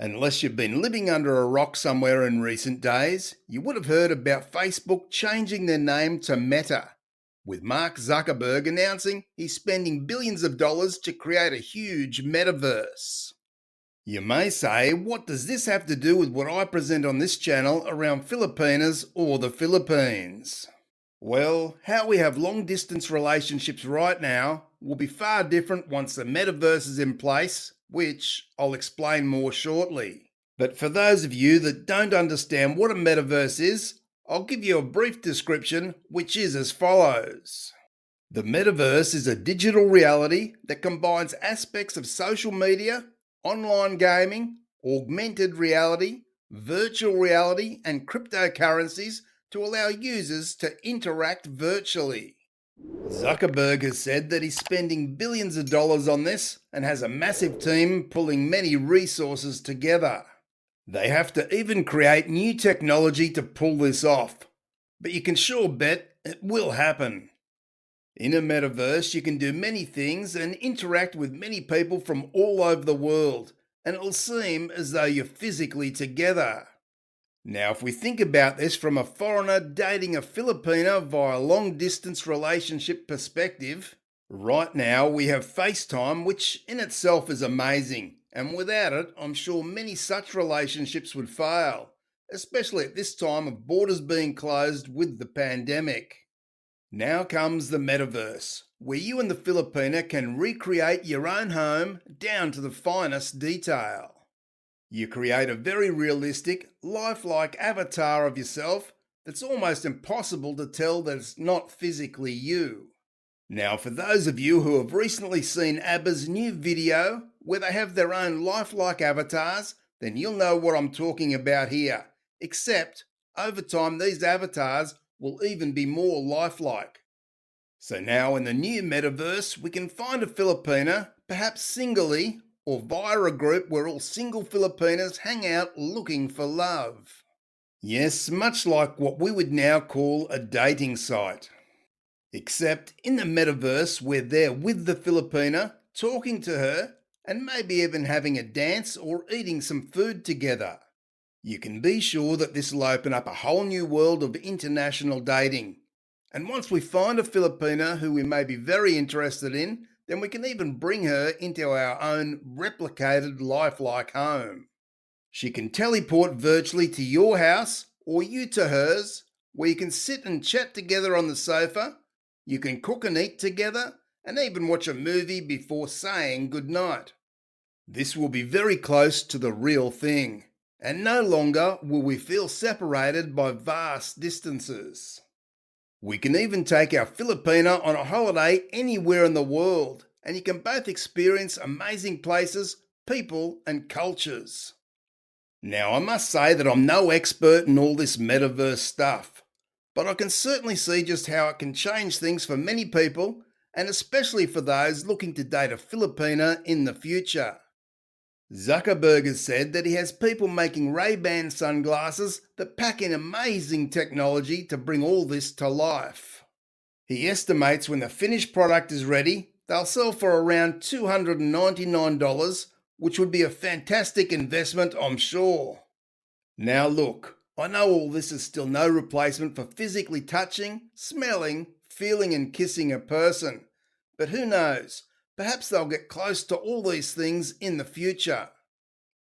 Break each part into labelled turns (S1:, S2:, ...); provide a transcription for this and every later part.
S1: Unless you've been living under a rock somewhere in recent days, you would have heard about Facebook changing their name to Meta, with Mark Zuckerberg announcing he's spending billions of dollars to create a huge metaverse. You may say, what does this have to do with what I present on this channel around Filipinas or the Philippines? Well, how we have long distance relationships right now will be far different once the metaverse is in place, which I'll explain more shortly. But for those of you that don't understand what a metaverse is, I'll give you a brief description, which is as follows. The metaverse is a digital reality that combines aspects of social media, online gaming, augmented reality, virtual reality, and cryptocurrencies to allow users to interact virtually. Zuckerberg has said that he's spending billions of dollars on this and has a massive team pulling many resources together. They have to even create new technology to pull this off, but you can sure bet it will happen. In a metaverse, you can do many things and interact with many people from all over the world, and it'll seem as though you're physically together. Now, if we think about this from a foreigner dating a Filipina via long-distance relationship perspective, right now we have FaceTime, which in itself is amazing, and without it, I'm sure many such relationships would fail, especially at this time of borders being closed with the pandemic. Now comes the metaverse, where you and the Filipina can recreate your own home down to the finest detail. You create a very realistic, lifelike avatar of yourself that's almost impossible to tell that it's not physically you. Now, for those of you who have recently seen ABBA's new video where they have their own lifelike avatars, then you'll know what I'm talking about here, except over time these avatars will even be more lifelike. So now in the new metaverse, we can find a Filipina, perhaps singly, or via a group where all single Filipinas hang out looking for love. Yes, much like what we would now call a dating site. Except in the metaverse, we're there with the Filipina, talking to her, and maybe even having a dance or eating some food together. You can be sure that this will open up a whole new world of international dating. And once we find a Filipina who we may be very interested in, then we can even bring her into our own replicated lifelike home. She can teleport virtually to your house or you to hers, where you can sit and chat together on the sofa, you can cook and eat together, and even watch a movie before saying goodnight. This will be very close to the real thing, and no longer will we feel separated by vast distances. We can even take our Filipina on a holiday anywhere in the world, and you can both experience amazing places, people, and cultures. Now, I must say that I'm no expert in all this metaverse stuff, but I can certainly see just how it can change things for many people, and especially for those looking to date a Filipina in the future. Zuckerberg has said that he has people making Ray-Ban sunglasses that pack in amazing technology to bring all this to life. He estimates when the finished product is ready, they'll sell for around $299, which would be a fantastic investment, I'm sure. Now look, I know all this is still no replacement for physically touching, smelling, feeling and kissing a person, but who knows? Perhaps they'll get close to all these things in the future.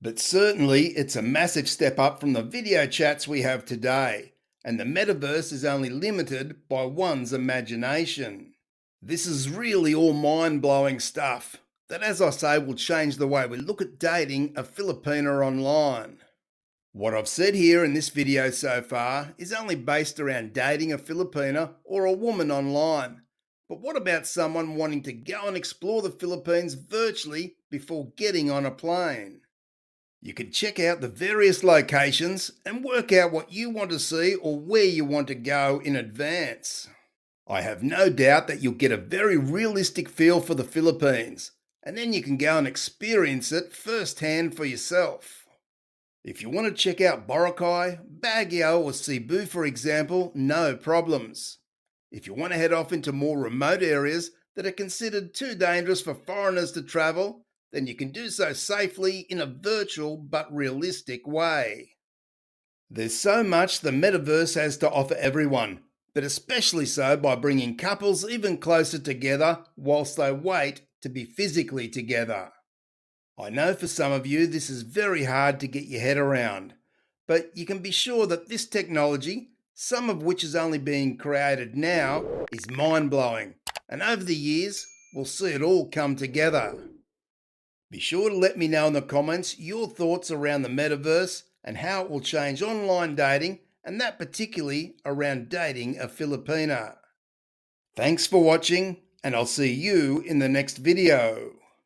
S1: But certainly it's a massive step up from the video chats we have today, and the metaverse is only limited by one's imagination. This is really all mind-blowing stuff that, as I say, will change the way we look at dating a Filipina online. What I've said here in this video so far is only based around dating a Filipina or a woman online. But what about someone wanting to go and explore the Philippines virtually before getting on a plane? You can check out the various locations and work out what you want to see or where you want to go in advance. I have no doubt that you'll get a very realistic feel for the Philippines, and then you can go and experience it firsthand for yourself. If you want to check out Boracay, Baguio or Cebu for example, no problems. If you want to head off into more remote areas that are considered too dangerous for foreigners to travel, then you can do so safely in a virtual but realistic way. There's so much the metaverse has to offer everyone, but especially so by bringing couples even closer together whilst they wait to be physically together. I know for some of you this is very hard to get your head around, but you can be sure that this technology, some of which is only being created now, is mind blowing, and over the years, we'll see it all come together. Be sure to let me know in the comments your thoughts around the metaverse and how it will change online dating, and that particularly around dating a Filipina. Thanks for watching, and I'll see you in the next video.